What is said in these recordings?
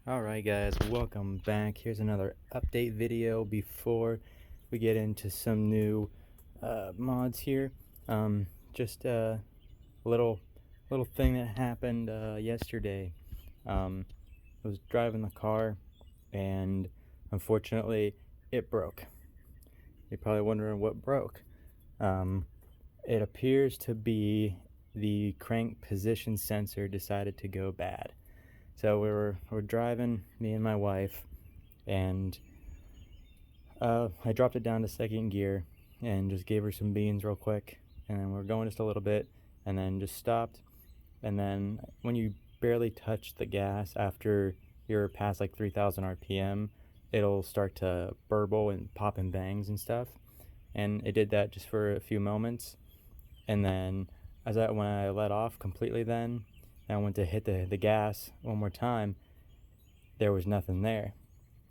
Alright guys, welcome back. Here's another update video before we get into some new mods here. Just a little thing that happened yesterday. I was driving the car and unfortunately it broke. You're probably wondering what broke. It appears to be the crank position sensor decided to go bad. So we're driving, me and my wife, and I dropped it down to second gear and just gave her some beans real quick, and then we're going just a little bit and then just stopped. And then when you barely touch the gas after you're past like 3,000 RPM, it'll start to burble and pop and bangs and stuff, and it did that just for a few moments. And then when I let off completely, then I went to hit the gas one more time, there was nothing there.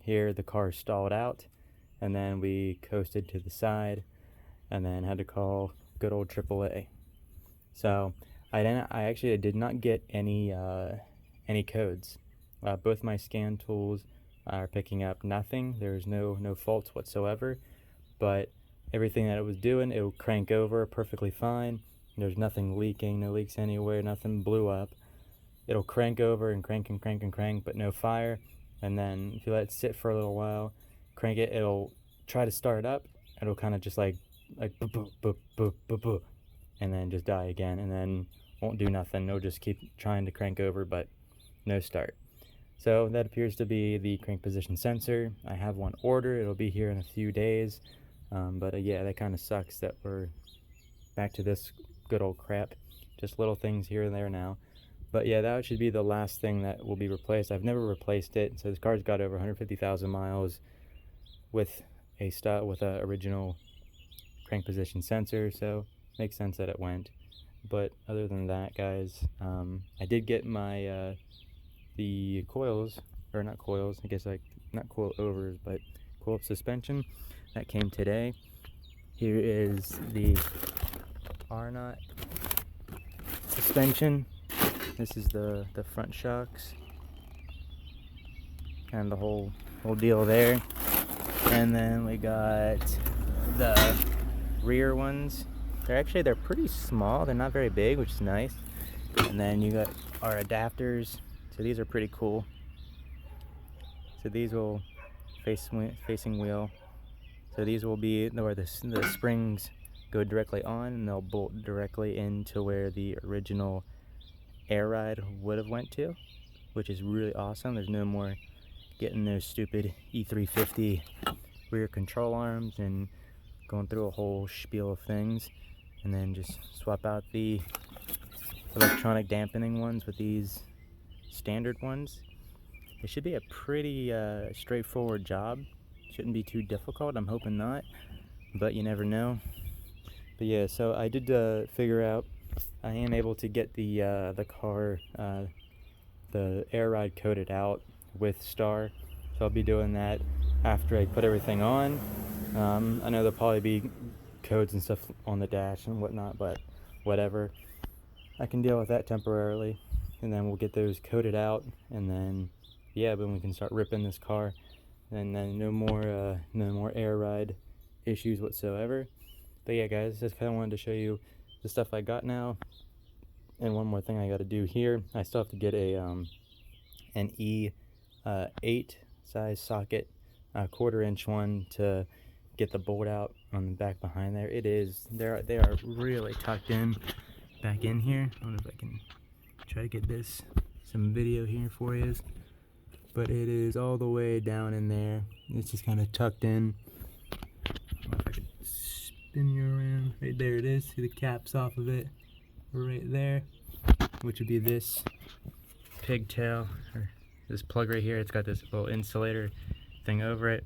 Here the car stalled out, and then we coasted to the side and then had to call good old AAA. So I actually did not get any codes. Both my scan tools are picking up nothing. There's no faults whatsoever, but everything that it was doing, it would crank over perfectly fine. There's nothing leaking, no leaks anywhere, nothing blew up. It'll crank over and crank and crank and crank, but no fire. And then if you let it sit for a little while, crank it, it'll try to start up. It'll kind of just like boop, boop, boop, boop, boop, boop, and then just die again, and then won't do nothing. It'll just keep trying to crank over, but no start. So that appears to be the crank position sensor. I have one ordered. It'll be here in a few days. But yeah, that kind of sucks that we're back to this good old crap. Just little things here and there now. But yeah, that should be the last thing that will be replaced. I've never replaced it. So this car's got over 150,000 miles with a original crank position sensor, so makes sense that it went. But other than that, guys, I did get my the coils, or not coils, I guess, like not coil overs, but coil suspension that came today. Here is the R-knot suspension. This is the front shocks, kind of the whole deal there. And then we got the rear ones. They're pretty small. They're not very big, which is nice. And then you got our adapters. So these are pretty cool. So these will facing wheel. So these will be where the springs go directly on, and they'll bolt directly into where the original air ride would have went to, which is really awesome. There's no more getting those stupid e55 rear control arms and going through a whole spiel of things, and then just swap out the electronic dampening ones with these standard ones. It should be a pretty straightforward job. Shouldn't be too difficult. I'm hoping not, but you never know. But yeah, so I did figure out I am able to get the car, the air ride coated out with Star. So I'll be doing that after I put everything on. I know there'll probably be codes and stuff on the dash and whatnot, but whatever. I can deal with that temporarily, and then we'll get those coated out, and then yeah, then we can start ripping this car, and then no more air ride issues whatsoever. But yeah, guys, just kind of wanted to show you the stuff I got now. And one more thing I got to do here, I still have to get an E8 size socket, a 1/4 inch one, to get the bolt out on the back behind there. They are really tucked in back in here. I don't know if I can try to get some video here for you, but it is all the way down in there. It's just kind of tucked in. I don't know if I can spin you around. Right there it is. See the caps off of it right there, which would be this pigtail, or this plug right here. It's got this little insulator thing over it.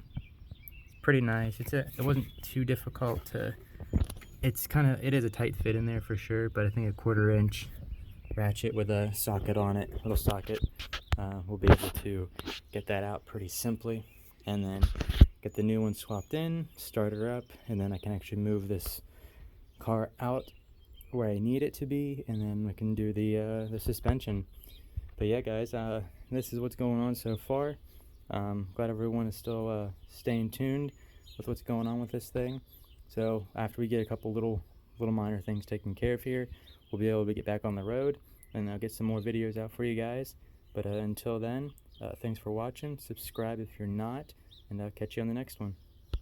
It's pretty nice. It wasn't too difficult to, it is a tight fit in there for sure, but I think a 1/4 inch ratchet with a socket on it, little socket, we'll be able to get that out pretty simply, and then get the new one swapped in, start her up, and then I can actually move this car out where I need it to be, and then we can do the suspension. But yeah, guys, this is what's going on so far. Glad everyone is still staying tuned with what's going on with this thing. So after we get a couple little minor things taken care of here, we'll be able to get back on the road and get some more videos out for you guys. But until then, thanks for watching. Subscribe if you're not, and I'll catch you on the next one.